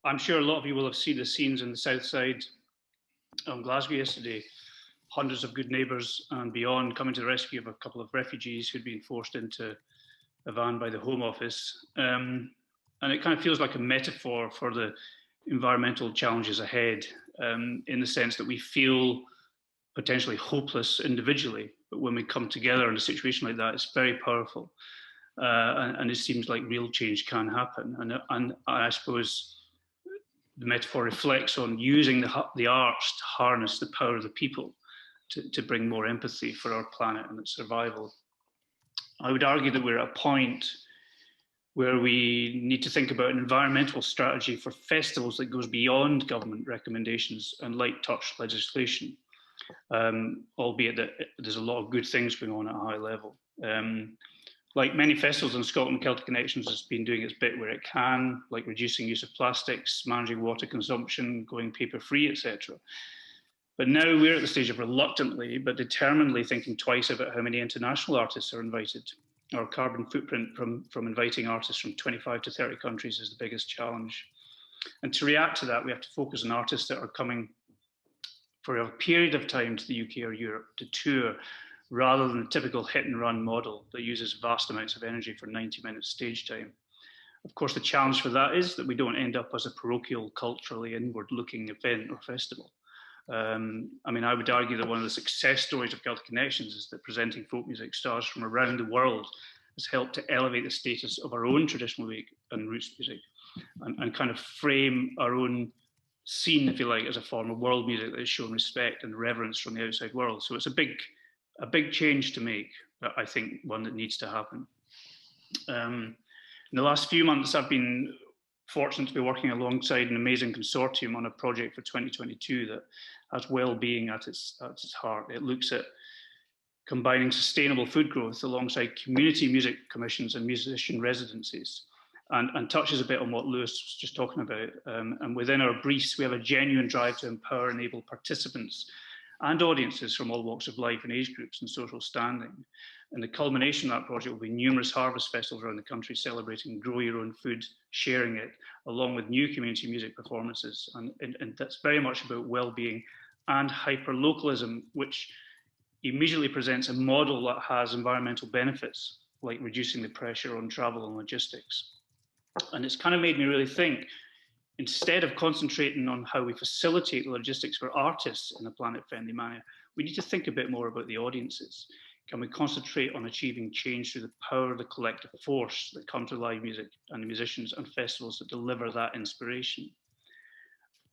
I'm sure a lot of you will have seen the scenes in the south side of Glasgow yesterday. Hundreds of good neighbours and beyond coming to the rescue of a couple of refugees who'd been forced into a van by the Home Office. And it kind of feels like a metaphor for the environmental challenges ahead, in the sense that we feel potentially hopeless individually, but when we come together in a situation like that, it's very powerful. And it seems like real change can happen. And I suppose the metaphor reflects on using the arts to harness the power of the people to bring more empathy for our planet and its survival. I would argue that we're at a point where we need to think about an environmental strategy for festivals that goes beyond government recommendations and light touch legislation, albeit that there's a lot of good things going on at a high level. Like many festivals in Scotland, Celtic Connections has been doing its bit where it can, like reducing use of plastics, managing water consumption, going paper-free, etc. But now we're at the stage of reluctantly but determinedly thinking twice about how many international artists are invited. Our carbon footprint from inviting artists from 25 to 30 countries is the biggest challenge. And to react to that, we have to focus on artists that are coming for a period of time to the UK or Europe to tour, rather than the typical hit and run model that uses vast amounts of energy for 90 minutes stage time. Of course, the challenge for that is that we don't end up as a parochial, culturally inward-looking event or festival. I mean, I would argue that one of the success stories of Celtic Connections is that presenting folk music stars from around the world has helped to elevate the status of our own traditional music and roots music, and kind of frame our own scene, if you like, as a form of world music that is shown respect and reverence from the outside world. So it's a big change to make, but I think one that needs to happen. In the last few months, I've been fortunate to be working alongside an amazing consortium on a project for 2022 that has well-being at its heart. It looks at combining sustainable food growth alongside community music commissions and musician residencies, and touches a bit on what Lewis was just talking about. And within our briefs, we have a genuine drive to empower and enable participants and audiences from all walks of life and age groups and social standing. And the culmination of that project will be numerous harvest festivals around the country celebrating grow your own food, sharing it, along with new community music performances. And that's very much about well-being and hyper-localism, which immediately presents a model that has environmental benefits, like reducing the pressure on travel and logistics. And it's kind of made me really think, instead of concentrating on how we facilitate the logistics for artists in a planet-friendly manner, we need to think a bit more about the audiences. Can we concentrate on achieving change through the power of the collective force that comes with live music and the musicians and festivals that deliver that inspiration?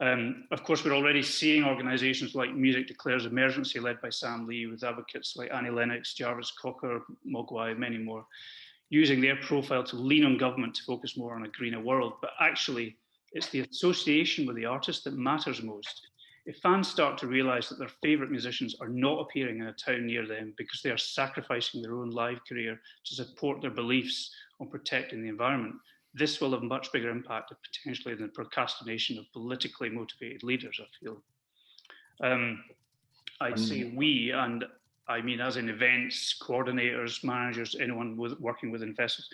Of course, we're already seeing organisations like Music Declares Emergency, led by Sam Lee, with advocates like Annie Lennox, Jarvis Cocker, Mogwai, many more, using their profile to lean on government to focus more on a greener world. But actually, it's the association with the artist that matters most. If fans start to realise that their favourite musicians are not appearing in a town near them because they are sacrificing their own live career to support their beliefs on protecting the environment, this will have a much bigger impact potentially than the procrastination of politically motivated leaders, I feel. I'd say we, and I mean as in events, coordinators, managers, anyone working within festivals,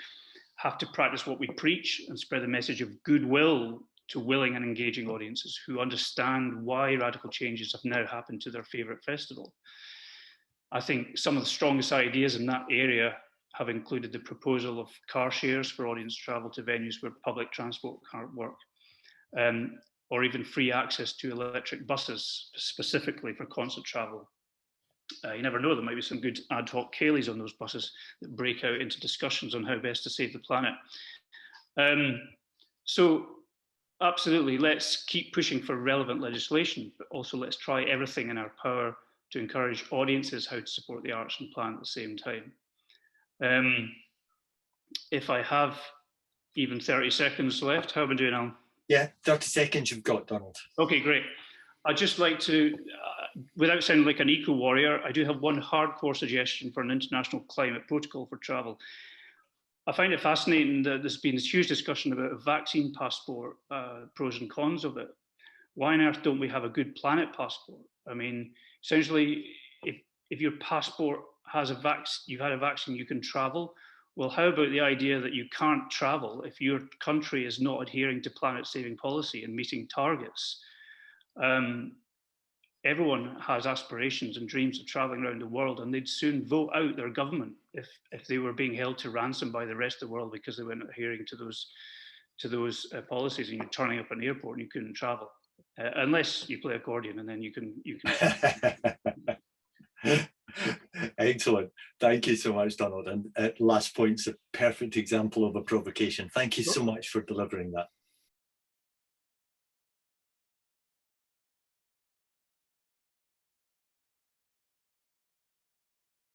have to practice what we preach and spread the message of goodwill to willing and engaging audiences who understand why radical changes have now happened to their favourite festival. I think some of the strongest ideas in that area have included the proposal of car shares for audience travel to venues where public transport can't work, or even free access to electric buses specifically for concert travel. You never know, there might be some good ad hoc Kayleys on those buses that break out into discussions on how best to save the planet. So absolutely, let's keep pushing for relevant legislation, but also let's try everything in our power to encourage audiences how to support the arts and planet at the same time. If I have even 30 seconds left, how am I doing, Alan? Yeah, 30 seconds you've got, Donald. Okay, great. I'd just like to, without sounding like an eco-warrior, I do have one hardcore suggestion for an international climate protocol for travel. I find it fascinating that there's been this huge discussion about a vaccine passport, pros and cons of it. Why on earth don't we have a good planet passport? I mean, essentially, if your passport has a vaccine, you've had a vaccine, you can travel. well, how about the idea that you can't travel if your country is not adhering to planet-saving policy and meeting targets? Everyone has aspirations and dreams of traveling around the world, and they'd soon vote out their government if they were being held to ransom by the rest of the world because they weren't adhering to those policies, and you're turning up an airport and you couldn't travel unless you play accordion, and then you can. Excellent. Thank you so much, Donald. And last point's a perfect example of a provocation. Thank you so much for delivering that.